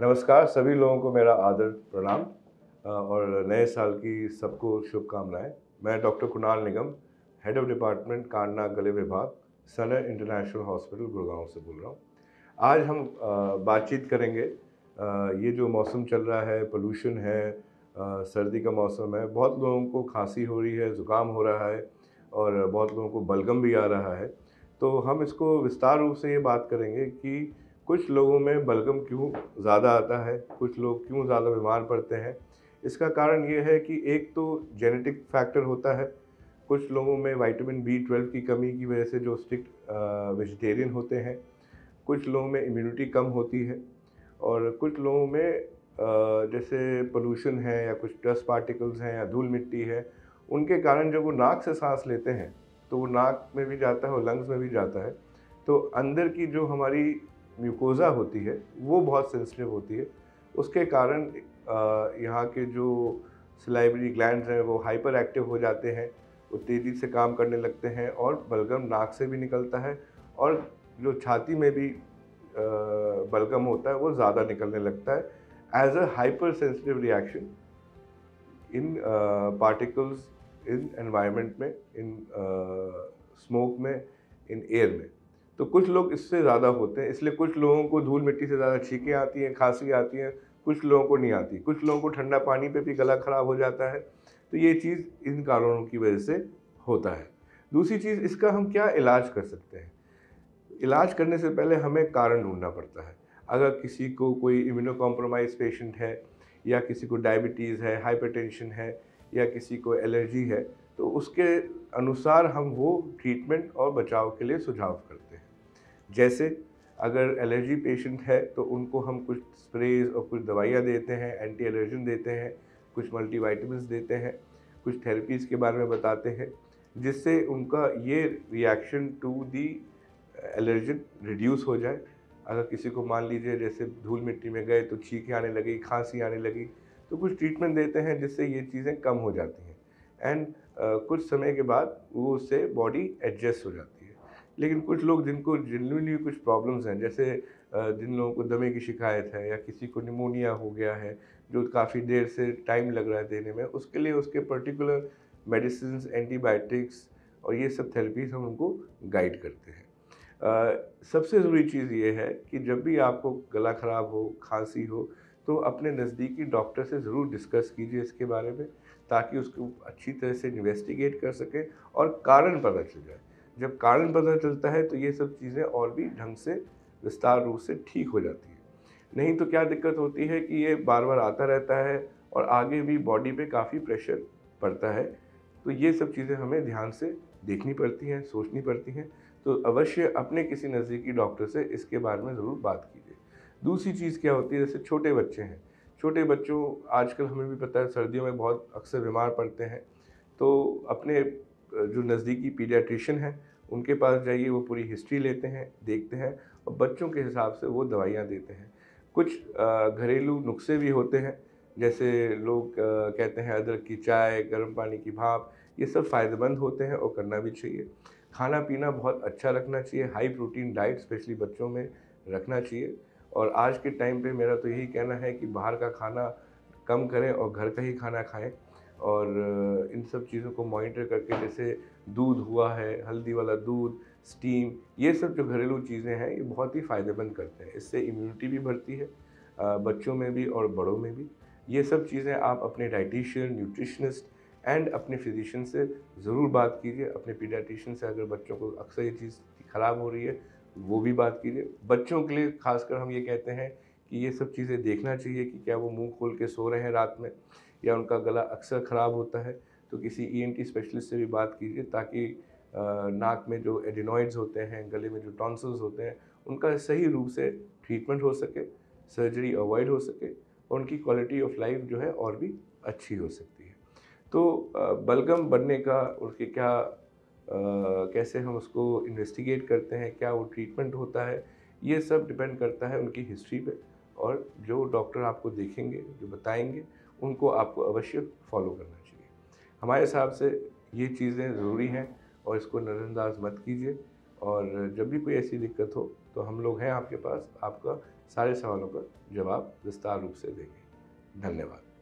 नमस्कार सभी लोगों को मेरा आदर प्रणाम और नए साल की सबको शुभकामनाएं। मैं doctor Kunal Nigam, head of department कान नाक गले विभाग, सनर इंटरनेशनल हॉस्पिटल गुड़गांव से बोल रहा हूँ। आज हम बातचीत करेंगे। ये जो मौसम चल रहा है, पोल्यूशन है, सर्दी का मौसम है, बहुत लोगों को खांसी हो रही है, ज़ुकाम हो रहा है और बहुत लोगों को बलगम भी आ रहा है। तो हम इसको विस्तार रूप से ये बात करेंगे कि कुछ लोगों में बलगम क्यों ज़्यादा आता है, कुछ लोग क्यों ज़्यादा बीमार पड़ते हैं। इसका कारण ये है कि एक तो जेनेटिक फैक्टर होता है, कुछ लोगों में विटामिन बी 12 की कमी की वजह से जो स्ट्रिक्ट वेजिटेरियन होते हैं, कुछ लोगों में इम्यूनिटी कम होती है और कुछ लोगों में जैसे पोल्यूशन है या कुछ डस्ट पार्टिकल्स हैं या धूल मिट्टी है, उनके कारण जब वो नाक से सांस लेते हैं तो वो नाक में भी जाता है और लंग्स में भी जाता है। तो अंदर की जो हमारी म्यूकोज़ा होती है वो बहुत सेंसिटिव होती है। उसके कारण यहाँ के जो सलाइवरी ग्लैंड्स हैं वो हाइपर एक्टिव हो जाते हैं, वो तेज़ी से काम करने लगते हैं और बलगम नाक से भी निकलता है और जो छाती में भी बलगम होता है वो ज़्यादा निकलने लगता है as a hypersensitive reaction in particles in environment में, इन स्मोक में, इन एयर में। तो कुछ लोग इससे ज़्यादा होते हैं, इसलिए कुछ लोगों को धूल मिट्टी से ज़्यादा छींकें आती हैं, खांसी आती है, कुछ लोगों को नहीं आती, कुछ लोगों को ठंडा पानी पे भी गला खराब हो जाता है। तो ये चीज़ इन कारणों की वजह से होता है। दूसरी चीज़, इसका हम क्या इलाज कर सकते हैं? इलाज करने से पहले हमें कारण ढूंढना पड़ता है। अगर किसी को कोई इम्यूनो कॉम्प्रोमाइज़ पेशेंट है या किसी को डायबिटीज़ है, हाइपरटेंशन है या किसी को एलर्जी है, तो उसके अनुसार हम वो ट्रीटमेंट और बचाव के लिए सुझाव करते हैं। जैसे अगर एलर्जी पेशेंट है तो उनको हम कुछ स्प्रेज और कुछ दवाइयाँ देते हैं, एंटी एलर्जन देते हैं, कुछ मल्टीविटामिन्स देते हैं, कुछ थेरेपीज़ के बारे में बताते हैं, जिससे उनका ये reaction to the allergen reduce हो जाए। अगर किसी को मान लीजिए जैसे धूल मिट्टी में गए तो छींकें आने लगी, खांसी आने लगी, तो कुछ ट्रीटमेंट देते हैं जिससे ये चीज़ें कम हो जाती हैं एंड कुछ समय के बाद वो उससे बॉडी एडजस्ट हो जाती है। लेकिन कुछ लोग जिनको जेन्युइनली कुछ प्रॉब्लम्स हैं, जैसे जिन लोगों को दमे की शिकायत है या किसी को निमोनिया हो गया है जो काफ़ी देर से टाइम लग रहा है देने में, उसके लिए उसके पर्टिकुलर मेडिसिन्स, एंटीबायोटिक्स और ये सब थेरेपीज़ हम उनको गाइड करते हैं। सबसे ज़रूरी चीज़ ये है कि जब भी आपको गला ख़राब हो, खांसी हो, तो अपने नज़दीकी डॉक्टर से ज़रूर डिस्कस कीजिए इसके बारे में, ताकि उसको अच्छी तरह से इन्वेस्टिगेट कर सकें और कारण पता चल जाए। जब कारण पता चलता है तो ये सब चीज़ें और भी ढंग से विस्तार रूप से ठीक हो जाती हैं। नहीं तो क्या दिक्कत होती है कि ये बार-बार आता रहता है और आगे भी बॉडी पे काफ़ी प्रेशर पड़ता है। तो ये सब चीज़ें हमें ध्यान से देखनी पड़ती हैं, सोचनी पड़ती हैं। तो अवश्य अपने किसी नज़दीकी डॉक्टर से इसके बारे में ज़रूर बात कीजिए। दूसरी चीज़ क्या होती है, जैसे छोटे बच्चे हैं, छोटे बच्चों आजकल हमें भी पता है सर्दियों में बहुत अक्सर बीमार पड़ते हैं। तो अपने जो नज़दीकी पीडियाट्रिशियन हैं, उनके पास जाइए, वो पूरी हिस्ट्री लेते हैं, देखते हैं और बच्चों के हिसाब से वो दवाइयाँ देते हैं। कुछ घरेलू नुस्खे भी होते हैं, जैसे लोग कहते हैं अदरक की चाय, गर्म पानी की भाप, ये सब फ़ायदेमंद होते हैं और करना भी चाहिए। खाना-पीना बहुत अच्छा रखना चाहिए, हाई प्रोटीन डाइट स्पेशली बच्चों में रखना चाहिए और आज के टाइम पे मेरा तो यही कहना है कि बाहर का खाना कम करें और घर का ही खाना खाएँ और इन सब चीज़ों को मॉनिटर करके, जैसे दूध हुआ है, हल्दी वाला दूध, स्टीम, ये सब जो घरेलू चीज़ें हैं, ये बहुत ही फ़ायदेमंद करते हैं। इससे इम्यूनिटी भी बढ़ती है बच्चों में भी और बड़ों में भी। ये सब चीज़ें आप अपने डायटीशियन, न्यूट्रिशनिस्ट एंड अपने फिजिशियन से ज़रूर बात कीजिए। अपने पीडियाट्रिशियन से अगर बच्चों को अक्सर ये चीज़ ख़राब हो रही है, वो भी बात कीजिए। बच्चों के लिए ख़ासकर हम ये कहते हैं कि ये सब चीज़ें देखना चाहिए कि क्या वो मुँह खोल के सो रहे हैं रात में या उनका गला अक्सर ख़राब होता है, तो किसी ईएनटी स्पेशलिस्ट से भी बात कीजिए, ताकि नाक में जो एडिनॉइड्स होते हैं, गले में जो टॉन्सिल्स होते हैं, उनका सही रूप से ट्रीटमेंट हो सके, सर्जरी अवॉइड हो सके और उनकी क्वालिटी ऑफ लाइफ जो है और भी अच्छी हो सकती है। तो बलगम बनने का उसके क्या कैसे हम उसको इन्वेस्टिगेट करते हैं, क्या वो ट्रीटमेंट होता है, ये सब डिपेंड करता है उनकी हिस्ट्री पे और जो डॉक्टर आपको देखेंगे, जो बताएँगे, उनको आपको अवश्य फॉलो करना चाहिए। हमारे हिसाब से ये चीज़ें ज़रूरी हैं और इसको नज़रअंदाज मत कीजिए और जब भी कोई ऐसी दिक्कत हो तो हम लोग हैं आपके पास, आपका सारे सवालों का जवाब विस्तार रूप से देंगे। धन्यवाद।